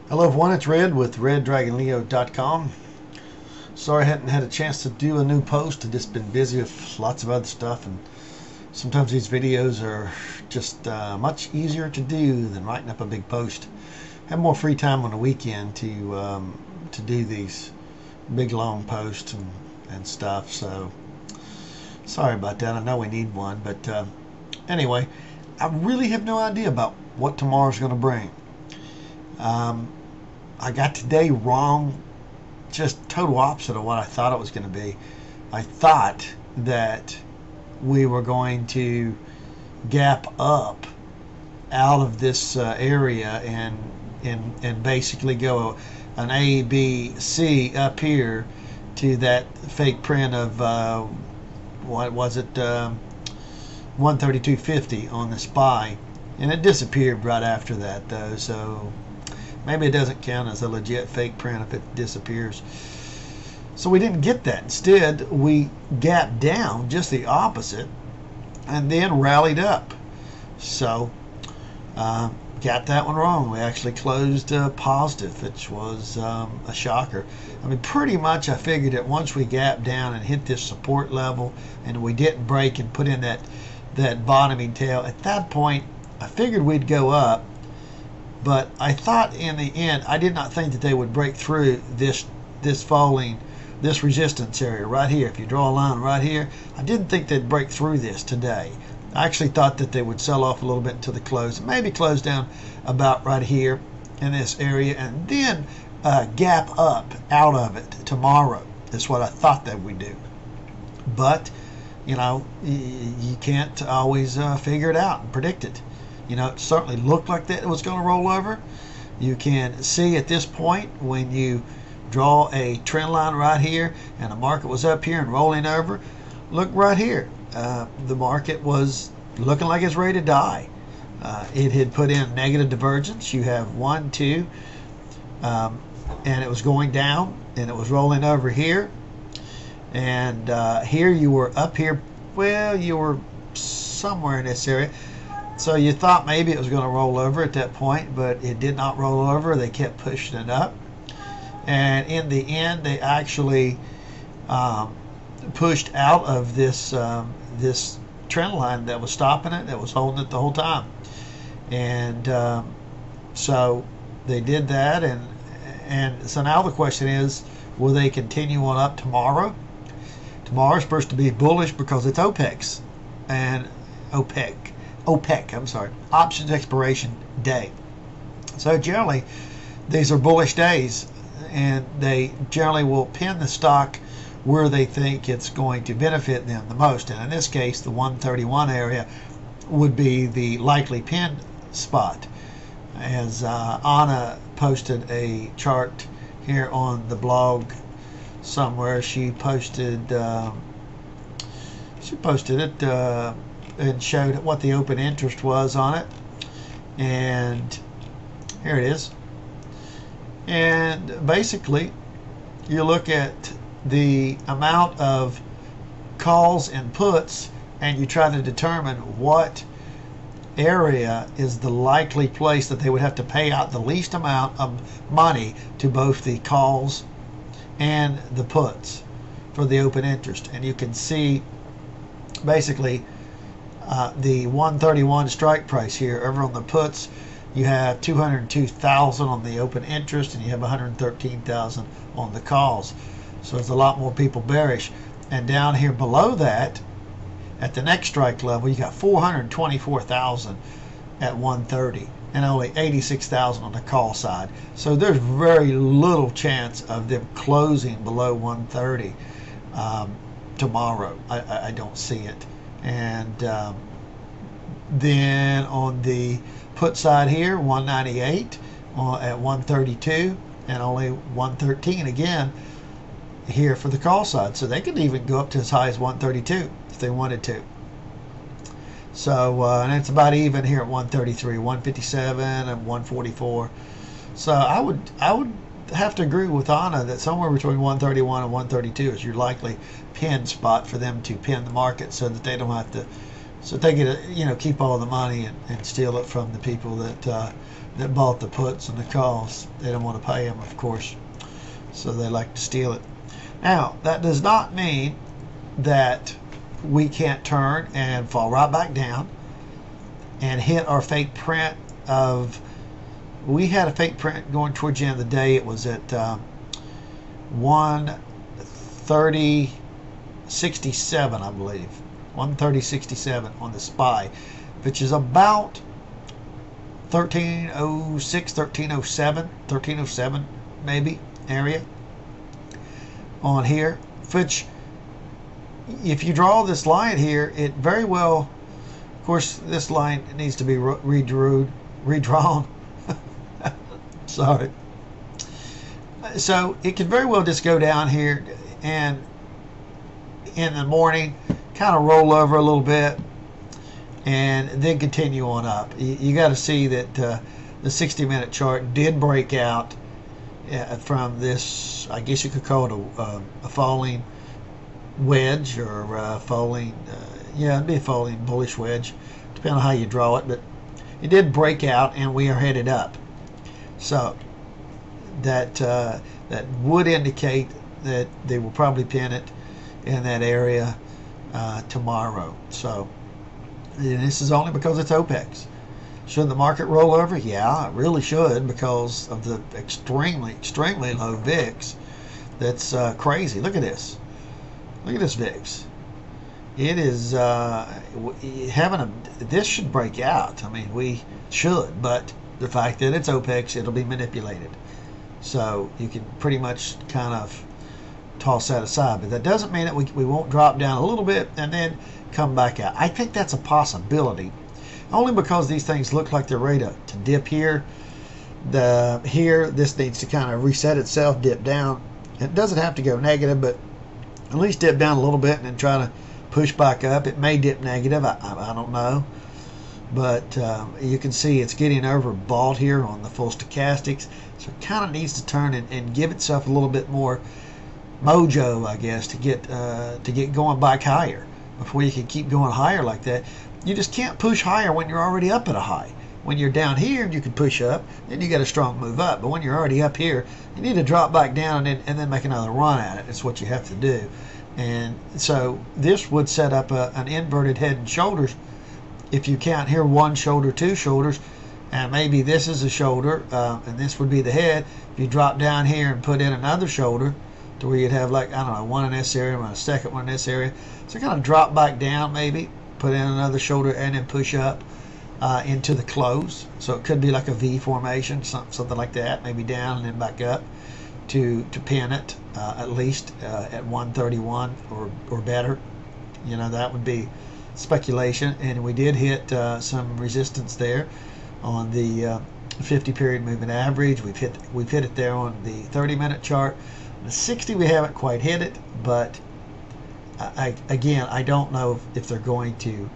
Hello everyone, it's Red with RedDragonLeo.com. Sorry I hadn't had a chance to do a new post. I've just been busy with lots of other stuff, and sometimes these videos are just much easier to do than writing up a big post. Have more free time on the weekend to do these big long posts and stuff, so sorry about that. I know we need one, but anyway, I really have no idea about what tomorrow's going to bring. I got today wrong, just total opposite of what I thought it was going to be. I thought that we were going to gap up out of this area and basically go an A, B, C up here to that fake print of what was it, 132.50 on the SPY, and it disappeared right after that though, so maybe it doesn't count as a legit fake print if it disappears. So we didn't get that. Instead, we gapped down, just the opposite, and then rallied up. So got that one wrong. We actually closed positive, which was a shocker. I mean, pretty much I figured that once we gapped down and hit this support level and we didn't break and put in that bottoming tail, at that point I figured we'd go up. But I thought in the end, I did not think that they would break through this resistance area right here. If you draw a line right here, I didn't think they'd break through this today. I actually thought that they would sell off a little bit until the close, maybe close down about right here in this area, and then gap up out of it tomorrow. That's what I thought that we'd do. But, you know, you can't always figure it out and predict it. You know, it certainly looked like that it was going to roll over. You can see at this point when you draw a trend line right here and the market was up here and rolling over. Look right here. The market was looking like it's ready to die. It had put in negative divergence. You have 1, 2, and it was going down and it was rolling over here. And here you were up here. Well, you were somewhere in this area. So you thought maybe it was going to roll over at that point, but it did not roll over. They kept pushing it up. And in the end, they actually pushed out of this this trend line that was stopping it, that was holding it the whole time. And so they did that. And so now the question is, will they continue on up tomorrow? Tomorrow is supposed to be bullish because it's OPEC, options expiration day. So generally, these are bullish days, and they generally will pin the stock where they think it's going to benefit them the most. And in this case, the 131 area would be the likely pin spot. As Anna posted a chart here on the blog somewhere, she posted it. And showed what the open interest was on it, and here it is. And basically you look at the amount of calls and puts and you try to determine what area is the likely place that they would have to pay out the least amount of money to both the calls and the puts for the open interest. And you can see basically the 131 strike price here. Over on the puts, you have 202,000 on the open interest, and you have 113,000 on the calls. So there's a lot more people bearish. And down here below that, at the next strike level, you got 424,000 at 130, and only 86,000 on the call side. So there's very little chance of them closing below 130 tomorrow. I don't see it. And then on the put side here, 198 at 132, and only 113 again here for the call side. So they could even go up to as high as 132 if they wanted to. So and it's about even here at 133, 157, and 144. So I would have to agree with Anna that somewhere between 131 and 132 is your likely pin spot for them to pin the market, so that they don't have to So they get keep all the money and steal it from the people that bought the puts and the calls. They don't want to pay them, of course, so they like to steal it. Now, that does not mean that we can't turn and fall right back down and hit our fake print of. We had a fake print going towards the end of the day. It was at 130.67, I believe. 130.67 on the SPY, which is about 1306, 1307 maybe area on here, which if you draw this line here, it very well, of course, this line needs to be redrawn. Sorry. So it could very well just go down here and in the morning kind of roll over a little bit and then continue on up. You got to see that the 60-minute chart did break out from this, I guess you could call it a falling wedge or falling, it'd be a falling bullish wedge, depending on how you draw it, but it did break out and we are headed up. So that would indicate that they will probably pin it in that area tomorrow. So and this is only because it's OPEX. Should the market roll over? Yeah, it really should, because of the extremely low VIX. That's crazy. Look at this. Look at this VIX. It is this should break out. I mean, we should, but the fact that it's OPEX, it'll be manipulated. So you can pretty much kind of toss that aside. But that doesn't mean that we won't drop down a little bit and then come back out. I think that's a possibility, only because these things look like they're ready to dip here. This needs to kind of reset itself, dip down. It doesn't have to go negative, but at least dip down a little bit and then try to push back up. It may dip negative. I don't know. But you can see it's getting overbought here on the full stochastics. So it kind of needs to turn and give itself a little bit more mojo, I guess, to get going back higher before you can keep going higher like that. You just can't push higher when you're already up at a high. When you're down here, you can push up, then you got a strong move up. But when you're already up here, you need to drop back down and then make another run at it. That's what you have to do. And so this would set up an inverted head and shoulders. If you count here, one shoulder, two shoulders, and maybe this is a shoulder, and this would be the head. If you drop down here and put in another shoulder, to where you'd have, like, I don't know, one in this area and a second one in this area. So kind of drop back down, maybe put in another shoulder and then push up into the close. So it could be like a V formation, something like that, maybe down and then back up to pin it at least at 131 or better. That would be speculation. And we did hit some resistance there on the 50 period moving average. We've hit it there on the 30-minute chart. The 60 we haven't quite hit it, but I don't know if they're going to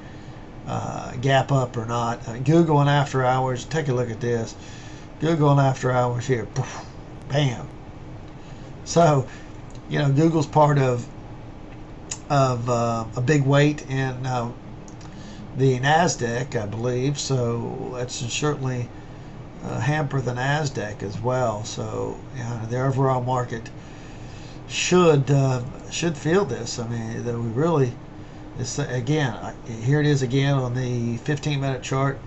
gap up or not. Google and after hours, take a look at this. Google and after hours here, poof, bam. So Google's part of a big weight in the NASDAQ, I believe, so that's certainly hamper the NASDAQ as well. So the overall market should feel this. I mean, that we really, again, here it is again on the 15-minute chart.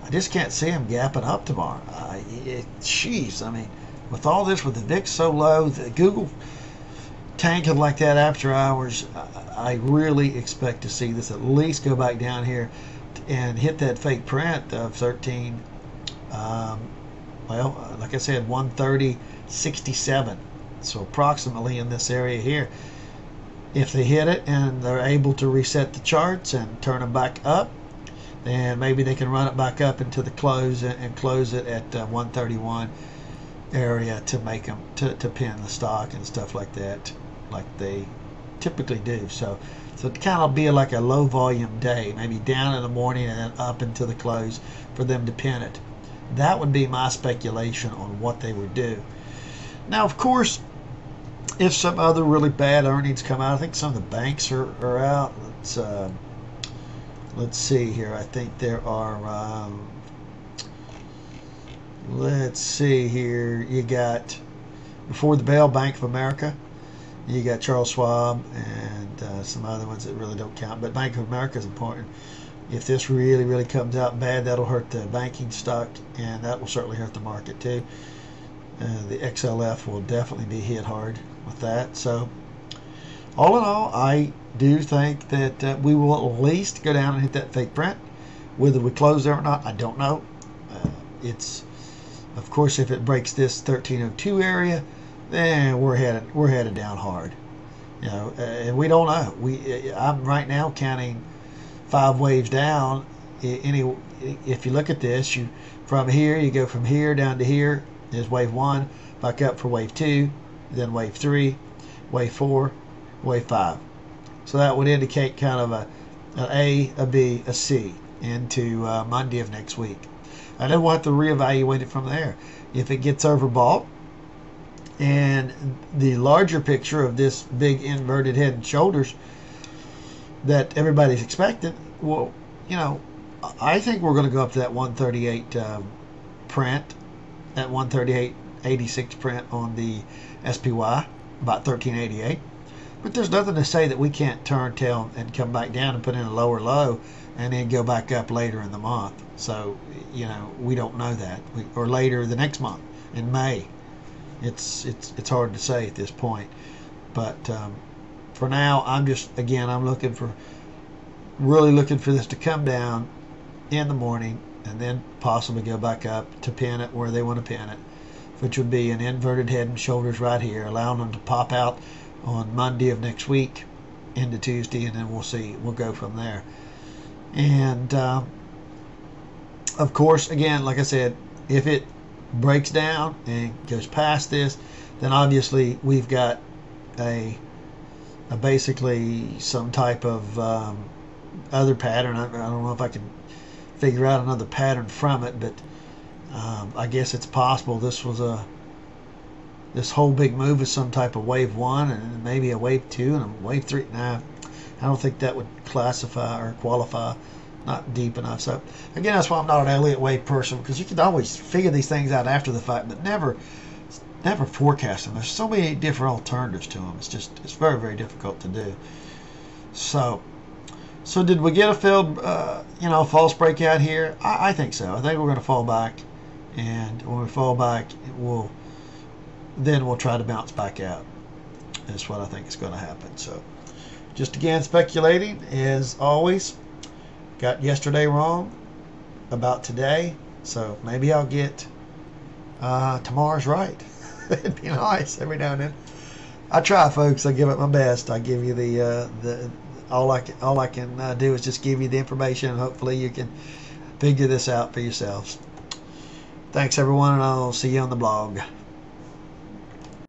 I just can't see them gapping up tomorrow. Jeez, I mean, with all this, with the VIX so low, the Google tanking like that after hours, I really expect to see this at least go back down here and hit that fake print of 13. Like I said, 130.67. So approximately in this area here. If they hit it and they're able to reset the charts and turn them back up, then maybe they can run it back up into the close and close it at 131 area to make them to pin the stock and stuff like that, like they typically do. So it kind of be like a low volume day, maybe down in the morning and then up into the close for them to pin it. That would be my speculation on what they would do. Now, of course, if some other really bad earnings come out, I think some of the banks are out. let's see here. I think there are, let's see here. You got, before the bell, Bank of America. You got Charles Schwab and some other ones that really don't count. But Bank of America is important. If this really, really comes out bad, that'll hurt the banking stock, and that will certainly hurt the market too. The XLF will definitely be hit hard with that. So, all in all, I do think that we will at least go down and hit that fake print. Whether we close there or not, I don't know. It's, of course, if it breaks this 1302 area, then we're headed down hard. You know, and we don't know. I'm right now counting 5 waves down. If you look at this, from here you go from here down to here. There's wave 1, back up for wave 2, then wave 3, wave 4, wave 5. So that would indicate kind of an A, a B, a C into Monday of next week. And then we'll have to reevaluate it from there. If it gets overbought, and the larger picture of this big inverted head and shoulders that everybody's expecting, well, you know, I think we're going to go up to that 138 print, that 138.86 print on the SPY, about 1388. But there's nothing to say that we can't turn tail and come back down and put in a lower low and then go back up later in the month. So, you know, we don't know that. Or later the next month in May. It's hard to say at this point. But for now, I'm really looking for this to come down in the morning and then possibly go back up to pin it where they want to pin it, which would be an inverted head and shoulders right here, allowing them to pop out on Monday of next week into Tuesday, and then we'll see. We'll go from there. And of course, again, like I said, if it breaks down and goes past this, then obviously we've got a basically some type of other pattern. I don't know if I can figure out another pattern from it, but I guess it's possible this whole big move is some type of wave 1 and maybe a wave 2 and a wave 3. Nah, I don't think that would classify or qualify. Not deep enough. So again, that's why I'm not an Elliott wave person, because you can always figure these things out after the fact, but never forecast them. There's so many different alternatives to them. It's very, very difficult to do. So did we get a failed false breakout here? I think so. I think we're going to fall back, and when we fall back, we'll try to bounce back out. That's what I think is going to happen. So just again, speculating as always. Got yesterday wrong about today, so maybe I'll get tomorrow's right. It'd be nice every now and then. I try, folks. I give it my best. I give you all I can do is just give you the information, and hopefully you can figure this out for yourselves. Thanks, everyone, and I'll see you on the blog.